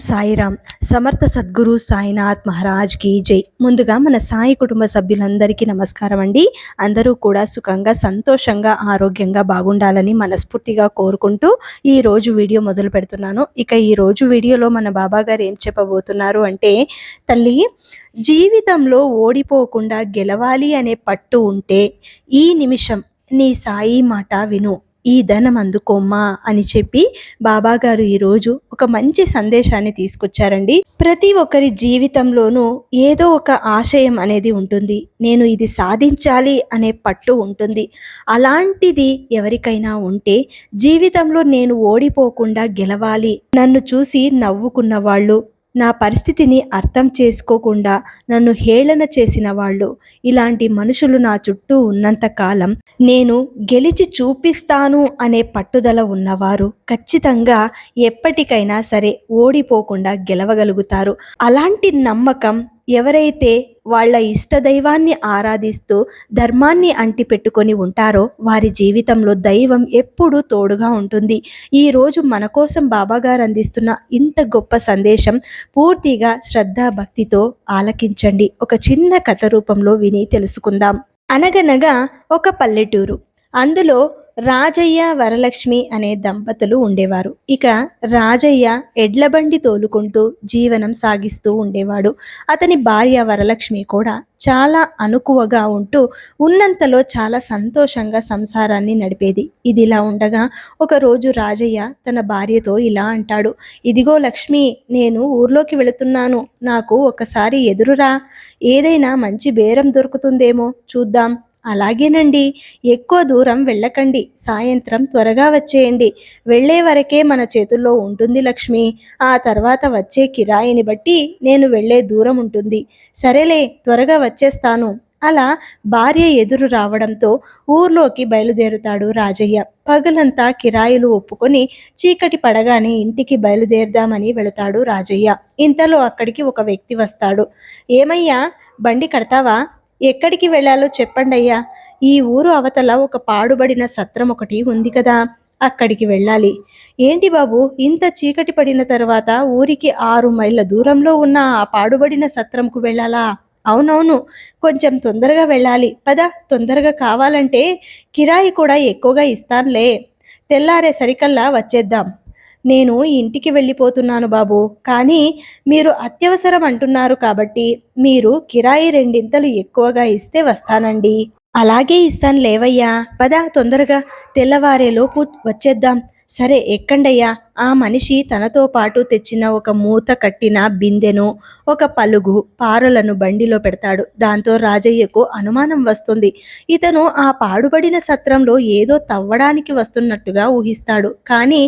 సాయిరామ్. సమర్థ సద్గురు సాయినాథ్ మహారాజ్ కి జై. ముందుగా మన సాయి కుటుంబ సభ్యులందరికీ నమస్కారం అండి. అందరూ కూడా సుఖంగా, సంతోషంగా, ఆరోగ్యంగా బాగుండాలని మనస్ఫూర్తిగా కోరుకుంటూ ఈ రోజు వీడియో మొదలు పెడుతున్నాను. ఇక ఈ రోజు వీడియోలో మన బాబా గారు ఏం చెప్పబోతున్నారు అంటే, తల్లి, జీవితంలో ఓడిపోకుండా గెలవాలి అనే పట్టు ఉంటే ఈ నిమిషం నీ సాయి మాట విను, ఈ ధనం అందుకోమ్మా అని చెప్పి బాబా గారు ఈరోజు ఒక మంచి సందేశాన్ని తీసుకొచ్చారండి. ప్రతి ఒక్కరి జీవితంలోనూ ఏదో ఒక ఆశయం అనేది ఉంటుంది. నేను ఇది సాధించాలి అనే పట్టు ఉంటుంది. అలాంటిది ఎవరికైనా ఉంటే జీవితంలో నేను ఓడిపోకుండా గెలవాలి, నన్ను చూసి నవ్వుకున్న వాళ్ళు, నా పరిస్థితిని అర్థం చేసుకోకుండా నన్ను హేళన చేసిన వాళ్ళు, ఇలాంటి మనుషులు నా చుట్టూ ఉన్నంత కాలం నేను గెలిచి చూపిస్తాను అనే పట్టుదల ఉన్నవారు ఖచ్చితంగా ఎప్పటికైనా సరే ఓడిపోకుండా గెలవగలుగుతారు. అలాంటి నమ్మకం ఎవరైతే వాళ్ళ ఇష్టదైవాన్ని ఆరాధిస్తూ ధర్మాన్ని అంటిపెట్టుకొని ఉంటారో వారి జీవితంలో దైవం ఎప్పుడూ తోడుగా ఉంటుంది. ఈరోజు మన కోసం బాబాగారు అందిస్తున్న ఇంత గొప్ప సందేశం పూర్తిగా శ్రద్ధా భక్తితో ఆలకించండి. ఒక చిన్న కథ రూపంలో విని తెలుసుకుందాం. అనగనగా ఒక పల్లెటూరు. అందులో రాజయ్య, వరలక్ష్మి అనే దంపతులు ఉండేవారు. ఇక రాజయ్య ఎడ్లబండి తోలుకుంటూ జీవనం సాగిస్తూ ఉండేవాడు. అతని భార్య వరలక్ష్మి కూడా చాలా అనుకువగా ఉంటూ ఉన్నంతలో చాలా సంతోషంగా సంసారాన్ని నడిపేది. ఇదిలా ఉండగా ఒకరోజు రాజయ్య తన భార్యతో ఇలా అంటాడు, ఇదిగో లక్ష్మి, నేను ఊర్లోకి వెళుతున్నాను, నాకు ఒకసారి ఎదురురా, ఏదైనా మంచి బేరం దొరుకుతుందేమో చూద్దాం. అలాగేనండి, ఎక్కువ దూరం వెళ్ళకండి, సాయంత్రం త్వరగా వచ్చేయండి, వెళ్ళే వరకే మన చేతుల్లో ఉంటుంది లక్ష్మి, ఆ తర్వాత వచ్చే కిరాయిని బట్టి నేను వెళ్ళే దూరం ఉంటుంది, సరేలే త్వరగా వచ్చేస్తాను. అలా భార్య ఎదురు రావడంతో ఊర్లోకి బయలుదేరుతాడు రాజయ్య. పగలంతా కిరాయిలు ఒప్పుకొని చీకటి పడగానే ఇంటికి బయలుదేరదామని వెళతాడు రాజయ్య. ఇంతలో అక్కడికి ఒక వ్యక్తి వస్తాడు. ఏమయ్యా, బండి కడతావా? ఎక్కడికి వెళ్ళాలో చెప్పండి అయ్యా, ఈ ఊరు అవతల ఒక పాడుబడిన సత్రం ఒకటి ఉంది కదా, అక్కడికి వెళ్ళాలి. ఏంటి బాబు, ఇంత చీకటి పడిన తర్వాత ఊరికి 6 మైళ్ళ దూరంలో ఉన్న ఆ పాడుబడిన సత్రంకు వెళ్ళాలా? అవునవును, కొంచెం తొందరగా వెళ్ళాలి, పద, తొందరగా కావాలంటే కిరాయి కూడా ఎక్కువగా ఇస్తానులే, తెల్లారే సరికల్లా వచ్చేద్దాం. నేను ఇంటికి వెళ్ళిపోతున్నాను బాబు, కానీ మీరు అత్యవసరం అంటున్నారు కాబట్టి మీరు కిరాయి 2 ఎక్కువగా ఇస్తే వస్తానండి. అలాగే ఇస్తాను లేవయ్యా, పద తొందరగా, తెల్లవారేలోపు వచ్చేద్దాం. సరే ఎక్కండయ్యా. ఆ మనిషి తనతో పాటు తెచ్చిన ఒక మూత కట్టిన బిందెను, ఒక పలుగు పారలను బండిలో పెడతాడు. దాంతో రాజయ్యకు అనుమానం వస్తుంది. ఇతను ఆ పాడుబడిన సత్రంలో ఏదో తవ్వడానికి వస్తున్నట్టుగా ఊహిస్తాడు. కానీ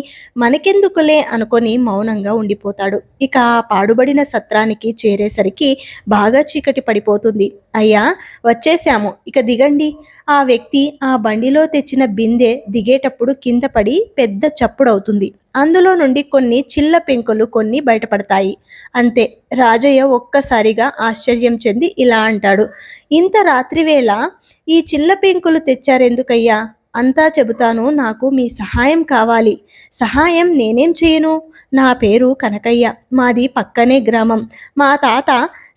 మనకెందుకులే అనుకొని మౌనంగా ఉండిపోతాడు. ఇక ఆ పాడుబడిన సత్రానికి చేరేసరికి బాగా చీకటి పడిపోతుంది. అయ్యా, వచ్చేశాము, ఇక దిగండి. ఆ వ్యక్తి ఆ బండిలో తెచ్చిన బిందె దిగేటప్పుడు కింద పడి పెద్ద చప్పుడవుతుంది. అందులో నుండి కొన్ని చిల్ల పెంకులు కొన్ని బయటపడతాయి. అంతే. రాజయ్య ఒక్కసారిగా ఆశ్చర్యం చెంది ఇలా అంటాడు, ఇంత రాత్రివేళ ఈ చిల్ల పెంకులు తెచ్చారెందుకయ్యా? అంతా చెబుతాను, నాకు మీ సహాయం కావాలి. సహాయం నేనేం చేయను? నా పేరు కనకయ్య, మాది పక్కనే గ్రామం. మా తాత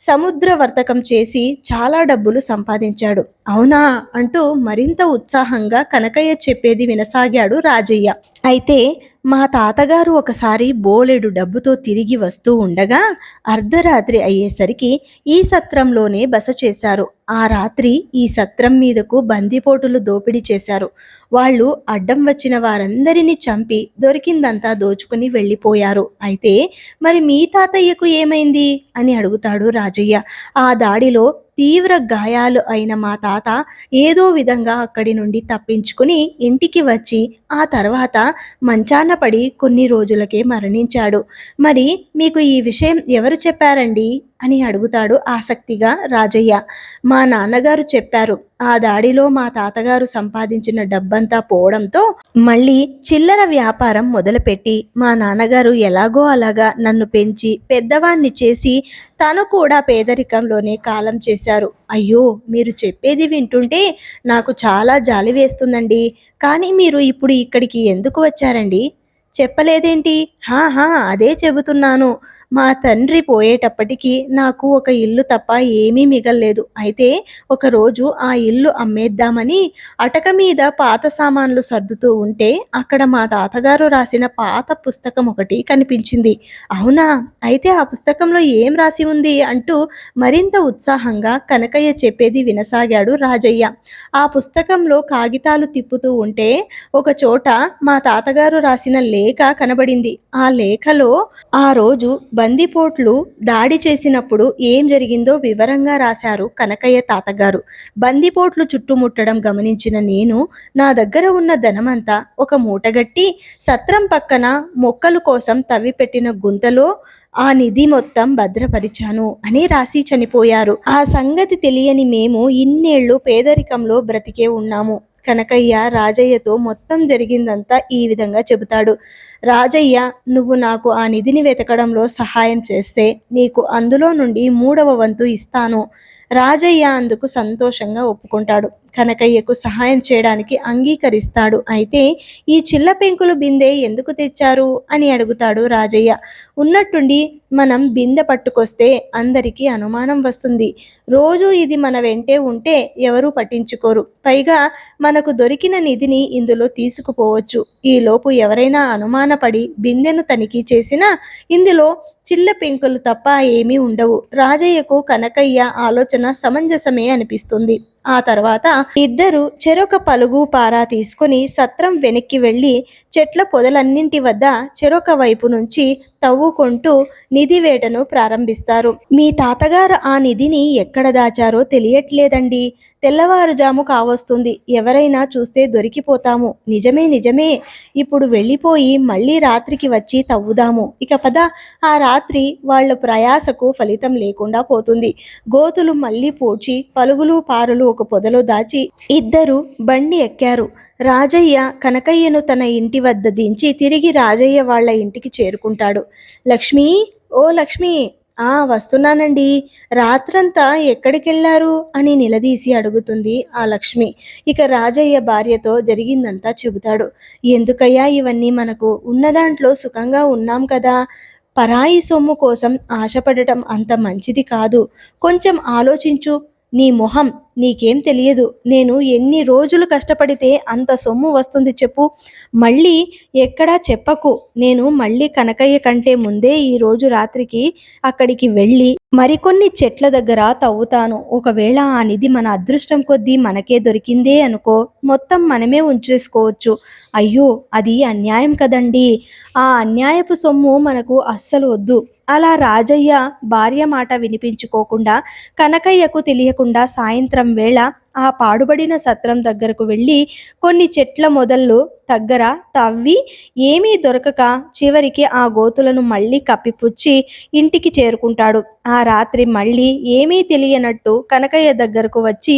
సముద్ర వర్తకం చేసి చాలా డబ్బులు సంపాదించాడు. అవునా అంటూ మరింత ఉత్సాహంగా కనకయ్య చెప్పేది వినసాగాడు రాజయ్య. అయితే మా తాతగారు ఒకసారి బోలెడు డబ్బుతో తిరిగి వస్తూ ఉండగా అర్ధరాత్రి అయ్యేసరికి ఈ సత్రంలోనే బస చేశారు. ఆ రాత్రి ఈ సత్రం మీదకు బందిపోటులు దోపిడీ చేశారు. వాళ్ళు అడ్డం వచ్చిన వారందరినీ చంపి దొరికిందంతా దోచుకుని వెళ్ళిపోయారు. అయితే మరి మీ తాతయ్యకు ఏమైంది అని అడుగుతాడు రాజయ్య. ఆ దాడిలో తీవ్ర గాయాలు అయిన మా తాత ఏదో విధంగా అక్కడి నుండి తప్పించుకుని ఇంటికి వచ్చి ఆ తర్వాత మంచాన పడి కొన్ని రోజులకే మరణించాడు. మరి మీకు ఈ విషయం ఎవరు చెప్పారండి అని అడుగుతాడు ఆసక్తిగా రాజయ్య. మా నాన్నగారు చెప్పారు. ఆ దాడిలో మా తాతగారు సంపాదించిన డబ్బంతా పోవడంతో మళ్ళీ చిల్లర వ్యాపారం మొదలుపెట్టి మా నాన్నగారు ఎలాగో అలాగా నన్ను పెంచి పెద్దవాణ్ణి చేసి తను కూడా పేదరికంలోనే కాలం చేశారు. అయ్యో, మీరు చెప్పేది వింటుంటే నాకు చాలా జాలి వేస్తుందండి. కానీ మీరు ఇప్పుడు ఇక్కడికి ఎందుకు వచ్చారండి? చెప్పలేదేంటి? హా హా అదే చెబుతున్నాను. మా తండ్రి పోయేటప్పటికి నాకు ఒక ఇల్లు తప్ప ఏమీ మిగల్లేదు. అయితే ఒకరోజు ఆ ఇల్లు అమ్మేద్దామని అటక మీద పాత సామాన్లు సర్దుతూ ఉంటే అక్కడ మా తాతగారు రాసిన పాత పుస్తకం ఒకటి కనిపించింది. అవునా? అయితే ఆ పుస్తకంలో ఏం రాసి ఉంది అంటూ మరింత ఉత్సాహంగా కనకయ్య చెప్పేది వినసాగాడు రాజయ్య. ఆ పుస్తకంలో కాగితాలు తిప్పుతూ ఉంటే ఒక చోట మా తాతగారు రాసిన లేఖ కనబడింది. ఆ లేఖలో ఆ రోజు బందిపోట్లు దాడి చేసినప్పుడు ఏం జరిగిందో వివరంగా రాశారు కనకయ్య తాతగారు. బందిపోట్లు చుట్టుముట్టడం గమనించిన నేను నా దగ్గర ఉన్న ధనమంతా ఒక మూటగట్టి సత్రం పక్కన మొక్కలు కోసం తవ్విపెట్టిన గుంతలో ఆ నిధి మొత్తం భద్రపరిచాను అని రాసి చనిపోయారు. ఆ సంగతి తెలియని మేము ఇన్నేళ్లు పేదరికంలో బ్రతికే ఉన్నాము. కనకయ్య రాజయ్యతో మొత్తం జరిగిందంతా ఈ విధంగా చెబుతాడు. రాజయ్య, నువ్వు నాకు ఆ నిధిని వెతకడంలో సహాయం చేస్తే నీకు అందులో నుండి 3వ వంతు ఇస్తాను. రాజయ్య అందుకు సంతోషంగా ఒప్పుకుంటాడు. కనకయ్యకు సహాయం చేయడానికి అంగీకరిస్తాడు. అయితే ఈ చిల్ల పెంకులు బిందె ఎందుకు తెచ్చారు అని అడుగుతాడు రాజయ్య. ఉన్నట్టుండి మనం బిందె పట్టుకొస్తే అందరికీ అనుమానం వస్తుంది. రోజు ఇది మన వెంటే ఉంటే ఎవరూ పట్టించుకోరు. పైగా మనకు దొరికిన నిధిని ఇందులో తీసుకుపోవచ్చు. ఈలోపు ఎవరైనా అనుమానపడి బిందెను తనిఖీ చేసినా ఇందులో చిల్ల పెంకులు తప్ప ఏమీ ఉండవు. రాజయ్యకు కనకయ్య ఆలోచన సమంజసమే అనిపిస్తుంది. ఆ తర్వాత ఇద్దరు చెరొక పలుగు పారా తీసుకుని సత్రం వెనక్కి వెళ్ళి చెట్ల పొదలన్నింటి వద్ద చెరొక వైపు నుంచి తవ్వుకుంటూ నిధి వేటను ప్రారంభిస్తారు. మీ తాతగారు ఆ నిధిని ఎక్కడ దాచారో తెలియట్లేదండి. తెల్లవారుజాము కావస్తుంది. ఎవరైనా చూస్తే దొరికిపోతాము. నిజమే నిజమే. ఇప్పుడు వెళ్ళిపోయి మళ్ళీ రాత్రికి వచ్చి తవ్వుదాము. ఇక పద. ఆ రాత్రి వాళ్ళ ప్రయాసకు ఫలితం లేకుండా పోతుంది. గోతులు మళ్ళీ పూడ్చి పలుగులు పారులు ఒక పొదలో దాచి ఇద్దరు బండి ఎక్కారు. రాజయ్య కనకయ్యను తన ఇంటి వద్ద దించి తిరిగి రాజయ్య వాళ్ళ ఇంటికి చేరుకుంటాడు. లక్ష్మి, ఓ లక్ష్మి. వస్తున్నానండి. రాత్రంతా ఎక్కడికెళ్ళారు అని నిలదీసి అడుగుతుంది ఆ లక్ష్మి. ఇక రాజయ్య భార్యతో జరిగిందంతా చెబుతాడు. ఎందుకయ్యా ఇవన్నీ, మనకు ఉన్నదాంట్లో సుఖంగా ఉన్నాం కదా. పరాయి సొమ్ము కోసం ఆశపడటం అంత మంచిది కాదు. కొంచెం ఆలోచించు. నీ మొహం, నీకేం తెలియదు. నేను ఎన్ని రోజులు కష్టపడితే అంత సొమ్ము వస్తుంది చెప్పు. మళ్ళీ ఎక్కడా చెప్పకు. నేను మళ్ళీ కనకయ్య కంటే ముందే ఈరోజు రాత్రికి అక్కడికి వెళ్ళి మరికొన్ని చెట్ల దగ్గర తవ్వుతాను. ఒకవేళ ఆ నిధి మన అదృష్టం కొద్దీ మనకే దొరికిందే అనుకో, మొత్తం మనమే ఉంచేసుకోవచ్చు. అయ్యో, అది అన్యాయం కదండి. ఆ అన్యాయపు సొమ్ము మనకు అస్సలు వద్దు. అలా రాజయ్య భార్య మాట వినిపించుకోకుండా కనకయ్యకు తెలియకుండా సాయంత్రం వేళ ఆ పాడుబడిన సత్రం దగ్గరకు వెళ్ళి కొన్ని చెట్ల మొదళ్ళు దగ్గర తవ్వి ఏమీ దొరకక చివరికి ఆ గోతులను మళ్ళీ కప్పిపుచ్చి ఇంటికి చేరుకుంటాడు. ఆ రాత్రి మళ్ళీ ఏమీ తెలియనట్టు కనకయ్య దగ్గరకు వచ్చి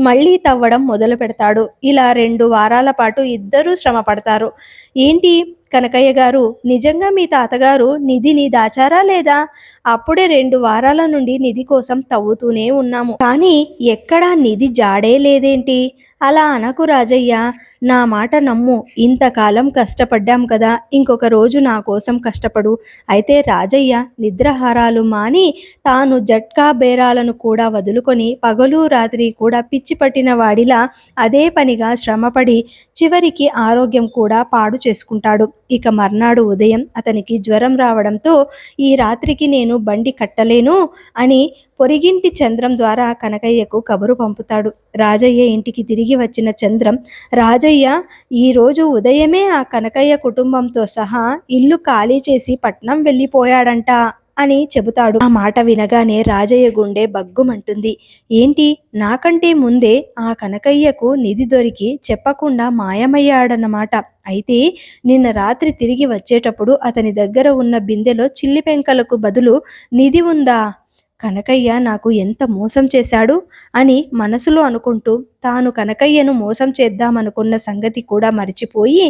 మళ్ళీ తవ్వడం మొదలు పెడతాడు. ఇలా 2 వారాల పాటు ఇద్దరూ శ్రమ పడతారు. ఏంటి కనకయ్య గారు, నిజంగా మీ తాతగారు నిధిని దాచారా లేదా? అప్పుడే 2 వారాల నుండి నిధి కోసం తవ్వుతూనే ఉన్నాము, కానీ ఎక్కడా నిధి జాడే లేదేంటి? అలా అనకు రాజయ్య, నా మాట నమ్ము. ఇంతకాలం కష్టపడ్డాం కదా, ఇంకొక రోజు నా కోసం కష్టపడు. అయితే రాజయ్య నిద్రాహారాలు మాని తాను జట్కా బేరాలను కూడా వదులుకొని పగలు రాత్రి కూడా పిచ్చి పట్టిన వాడిలా అదే పనిగా శ్రమపడి చివరికి ఆరోగ్యం కూడా పాడు చేసుకుంటాడు. ఇక మర్నాడు ఉదయం అతనికి జ్వరం రావడంతో ఈ రాత్రికి నేను బండి కట్టలేను అని పొరిగింటి చంద్రం ద్వారా కనకయ్యకు కబురు పంపుతాడు. రాజయ్య ఇంటికి తిరిగి వచ్చిన చంద్రం, రాజయ్య ఈరోజు ఉదయమే ఆ కనకయ్య కుటుంబంతో సహా ఇల్లు ఖాళీ చేసి పట్నం వెళ్ళిపోయాడంట అని చెబుతాడు. ఆ మాట వినగానే రాజయ్య గుండె బగ్గుమంటుంది. ఏంటి, నాకంటే ముందే ఆ కనకయ్యకు నిధి దొరికి చెప్పకుండా మాయమయ్యాడన్నమాట. అయితే నిన్న రాత్రి తిరిగి వచ్చేటప్పుడు అతని దగ్గర ఉన్న బిందెలో చిల్లి పెంకలకు బదులు నిధి ఉందా? కనకయ్య నాకు ఎంత మోసం చేశాడు అని మనసులో అనుకుంటూ తాను కనకయ్యను మోసం చేద్దామనుకున్న సంగతి కూడా మరిచిపోయి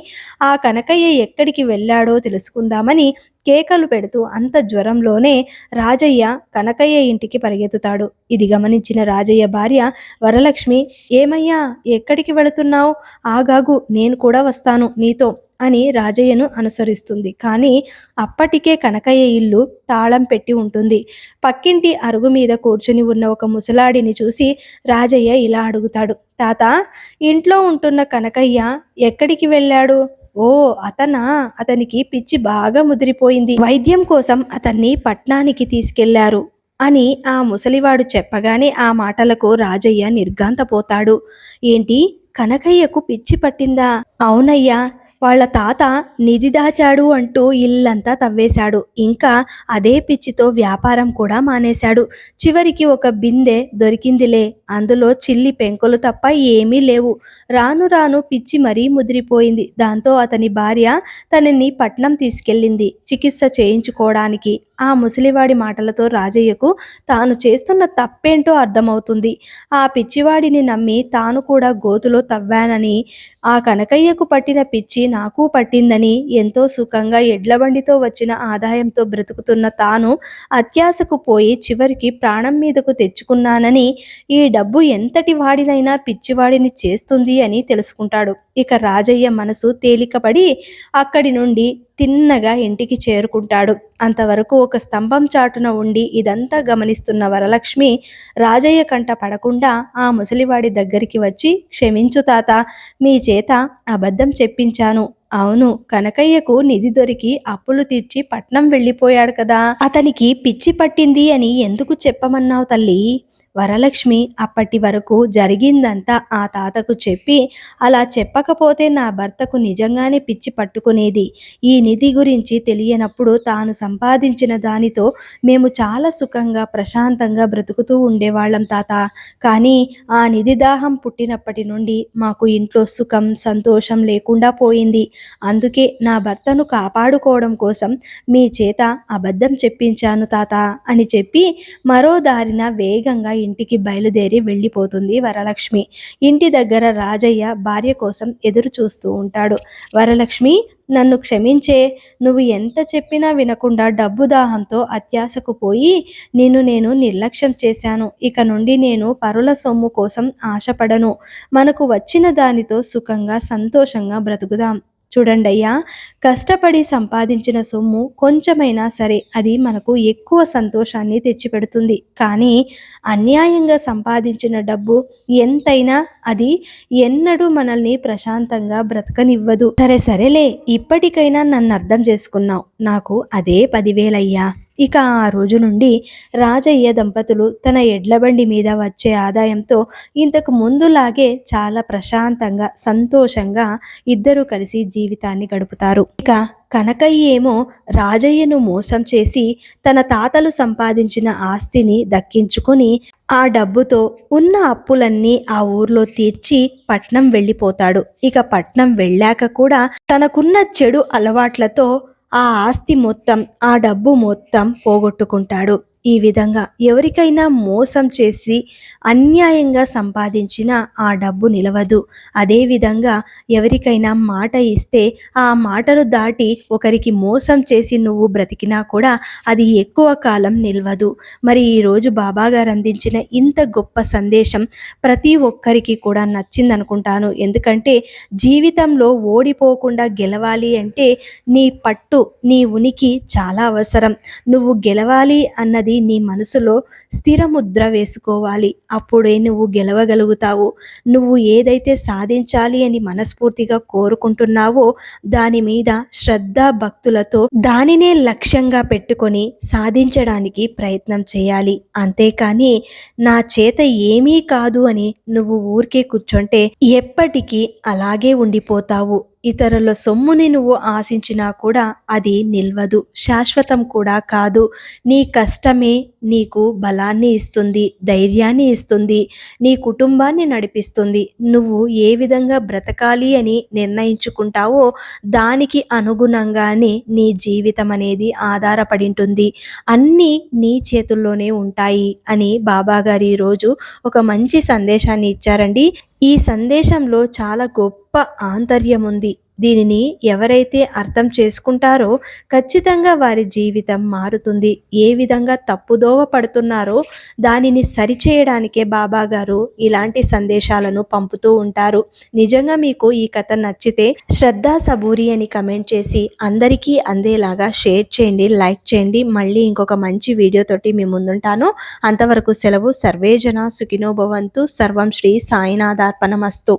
ఆ కనకయ్య ఎక్కడికి వెళ్ళాడో తెలుసుకుందామని కేకలు పెడుతూ అంత జ్వరంలోనే రాజయ్య కనకయ్య ఇంటికి పరిగెత్తుతాడు. ఇది గమనించిన రాజయ్య భార్య వరలక్ష్మి, ఏమయ్యా, ఎక్కడికి వెళుతున్నావు? ఆగాగు, నేను కూడా వస్తాను నీతో అని రాజయ్యను అనుసరిస్తుంది. కానీ అప్పటికే కనకయ్య ఇల్లు తాళం పెట్టి ఉంటుంది. పక్కింటి అరుగు మీద కూర్చుని ఉన్న ఒక ముసలాడిని చూసి రాజయ్య ఇలా అడుగుతాడు, తాత, ఇంట్లో ఉంటున్న కనకయ్య ఎక్కడికి వెళ్ళాడు? ఓ, అతనా? అతనికి పిచ్చి బాగా ముదిరిపోయింది. వైద్యం కోసం అతన్ని పట్నానికి తీసుకెళ్లారు అని ఆ ముసలివాడు చెప్పగానే ఆ మాటలకు రాజయ్య నిర్ఘాంతపోతాడు. ఏంటి, కనకయ్యకు పిచ్చి పట్టిందా? అవునయ్యా, వాళ్ళ తాత నిధి దాచాడు అంటూ ఇల్లంతా తవ్వేశాడు. ఇంకా అదే పిచ్చితో వ్యాపారం కూడా మానేశాడు. చివరికి ఒక బిందె దొరికిందిలే, అందులో చిల్లి పెంకులు తప్ప ఏమీ లేవు. రాను రాను పిచ్చి మరీ ముదిరిపోయింది. దాంతో అతని భార్య తనని పట్నం తీసుకెళ్ళింది చికిత్స చేయించుకోవడానికి. ఆ ముసలివాడి మాటలతో రాజయ్యకు తాను చేస్తున్న తప్పేంటో అర్థమవుతుంది. ఆ పిచ్చివాడిని నమ్మి తాను కూడా గోతులో తవ్వానని, ఆ కనకయ్యకు పట్టిన పిచ్చి నాకు పట్టిందని ఎంతో సుఖంగా ఎడ్లబండితో వచ్చిన ఆదాయంతో బ్రతుకుతున్న తాను అత్యాశకు పోయి చివరికి ప్రాణం మీదకు తెచ్చుకున్నానని, ఈ డబ్బు ఎంతటి వాడినైనా పిచ్చివాడిని చేస్తుంది అని తెలుసుకుంటాడు. ఇక రాజయ్య మనసు తేలికపడి అక్కడి నుండి తిన్నగా ఇంటికి చేరుకుంటాడు. అంతవరకు ఒక స్తంభం చాటున ఉండి ఇదంతా గమనిస్తున్న వరలక్ష్మి రాజయ్య కంట పడకుండా ఆ ముసలివాడి దగ్గరికి వచ్చి, క్షమించు తాత, మీ చేత అబద్ధం చెప్పించాను. అవును, కనకయ్యకు నిధి దొరికి అప్పులు తీర్చి పట్నం వెళ్ళిపోయాడు కదా, అతనికి పిచ్చి పట్టింది అని ఎందుకు చెప్పమన్నావు తల్లి? వరలక్ష్మి అప్పటి వరకు జరిగిందంతా ఆ తాతకు చెప్పి, అలా చెప్పకపోతే నా భర్తకు నిజంగానే పిచ్చి పట్టుకునేది. ఈ నిధి గురించి తెలియనప్పుడు తాను సంపాదించిన దానితో మేము చాలా సుఖంగా ప్రశాంతంగా బ్రతుకుతూ ఉండేవాళ్ళం తాత. కానీ ఆ నిధి దాహం పుట్టినప్పటి నుండి మాకు ఇంట్లో సుఖం సంతోషం లేకుండా పోయింది. అందుకే నా భర్తను కాపాడుకోవడం కోసం మీ చేత అబద్ధం చెప్పించాను తాత అని చెప్పి మరో దారిన వేగంగా ఇంటికి బయలుదేరి వెళ్ళిపోతుంది వరలక్ష్మి. ఇంటి దగ్గర రాజయ్య భార్య కోసం ఎదురు చూస్తూ ఉంటాడు. వరలక్ష్మి, నన్ను క్షమించే, నువ్వు ఎంత చెప్పినా వినకుండా డబ్బు దాహంతో అత్యాశకు పోయి నేను నిర్లక్ష్యం చేశాను. ఇక నుండి నేను పరుల సొమ్ము కోసం ఆశపడను. మనకు వచ్చిన దానితో సుఖంగా సంతోషంగా బ్రతుకుదాం. చూడండయ్యా, కష్టపడి సంపాదించిన సొమ్ము కొంచెమైనా సరే అది మనకు ఎక్కువ సంతోషాన్ని తెచ్చిపెడుతుంది. కానీ అన్యాయంగా సంపాదించిన డబ్బు ఎంతైనా అది ఎన్నడూ మనల్ని ప్రశాంతంగా బ్రతకనివ్వదు. సరేలే, ఇప్పటికైనా నన్ను అర్థం చేసుకున్నావు. నాకు అదే 10,000 అయ్యా. ఇక ఆ రోజు నుండి రాజయ్య దంపతులు తన ఎడ్లబండి మీద వచ్చే ఆదాయంతో ఇంతకు ముందులాగే చాలా ప్రశాంతంగా సంతోషంగా ఇద్దరూ కలిసి జీవితాన్ని గడుపుతారు. ఇక కనకయ్య ఏమో రాజయ్యను మోసం చేసి తన తాతలు సంపాదించిన ఆస్తిని దక్కించుకొని ఆ డబ్బుతో ఉన్న అప్పులన్నీ ఆ ఊర్లో తీర్చి పట్నం వెళ్ళిపోతాడు. ఇక పట్నం వెళ్ళాక కూడా తనకున్న చెడు అలవాట్లతో ఆ ఆస్తి మొత్తం, ఆ డబ్బు మొత్తం పోగొట్టుకుంటాడు. ఈ విధంగా ఎవరికైనా మోసం చేసి అన్యాయంగా సంపాదించిన ఆ డబ్బు నిలవదు. అదేవిధంగా ఎవరికైనా మాట ఇస్తే ఆ మాటను దాటి ఒకరికి మోసం చేసి నువ్వు బ్రతికినా కూడా అది ఎక్కువ కాలం నిలవదు. మరి ఈరోజు బాబాగారు అందించిన ఇంత గొప్ప సందేశం ప్రతి ఒక్కరికి కూడా నచ్చిందనుకుంటాను. ఎందుకంటే జీవితంలో ఓడిపోకుండా గెలవాలి అంటే నీ పట్టు, నీ ఉనికి చాలా అవసరం. నువ్వు గెలవాలి అన్నది నీ మనసులో స్థిరముద్ర వేసుకోవాలి. అప్పుడే నువ్వు గెలవగలుగుతావు. నువ్వు ఏదైతే సాధించాలి అని మనస్ఫూర్తిగా కోరుకుంటున్నావో దాని మీద శ్రద్ధ భక్తులతో దానినే లక్ష్యంగా పెట్టుకొని సాధించడానికి ప్రయత్నం చేయాలి. అంతేకాని నా చేత ఏమీ కాదు అని నువ్వు ఊరికే కూర్చుంటే ఎప్పటికీ అలాగే ఉండిపోతావు. ఇతరుల సొమ్ముని నువ్వు ఆశించినా కూడా అది నిల్వదు, శాశ్వతం కూడా కాదు. నీ కష్టమే నీకు బలాన్ని ఇస్తుంది, ధైర్యాన్ని ఇస్తుంది, నీ కుటుంబాన్ని నడిపిస్తుంది. నువ్వు ఏ విధంగా బ్రతకాలి అని నిర్ణయించుకుంటావో దానికి అనుగుణంగానే నీ జీవితం అనేది ఆధారపడి ఉంటుంది. అన్నీ నీ చేతుల్లోనే ఉంటాయి అని బాబాగారు ఈరోజు ఒక మంచి సందేశాన్ని ఇచ్చారండి. ఈ సందేశంలో చాలా గొప్ప ఆంతర్యం ఉంది. దీనిని ఎవరైతే అర్థం చేసుకుంటారో ఖచ్చితంగా వారి జీవితం మారుతుంది. ఏ విధంగా తప్పుదోవ పడుతున్నారో దానిని సరిచేయడానికే బాబా గారు ఇలాంటి సందేశాలను పంపుతూ ఉంటారు. నిజంగా మీకు ఈ కథ నచ్చితే శ్రద్ధ సబూరి అని కమెంట్ చేసి అందరికీ అందేలాగా షేర్ చేయండి, లైక్ చేయండి. మళ్ళీ ఇంకొక మంచి వీడియోతోటి మీ ముందుంటాను. అంతవరకు సెలవు. సర్వేజన సుఖినో భవంతు. సర్వం శ్రీ సాయినాథార్పణమస్తు.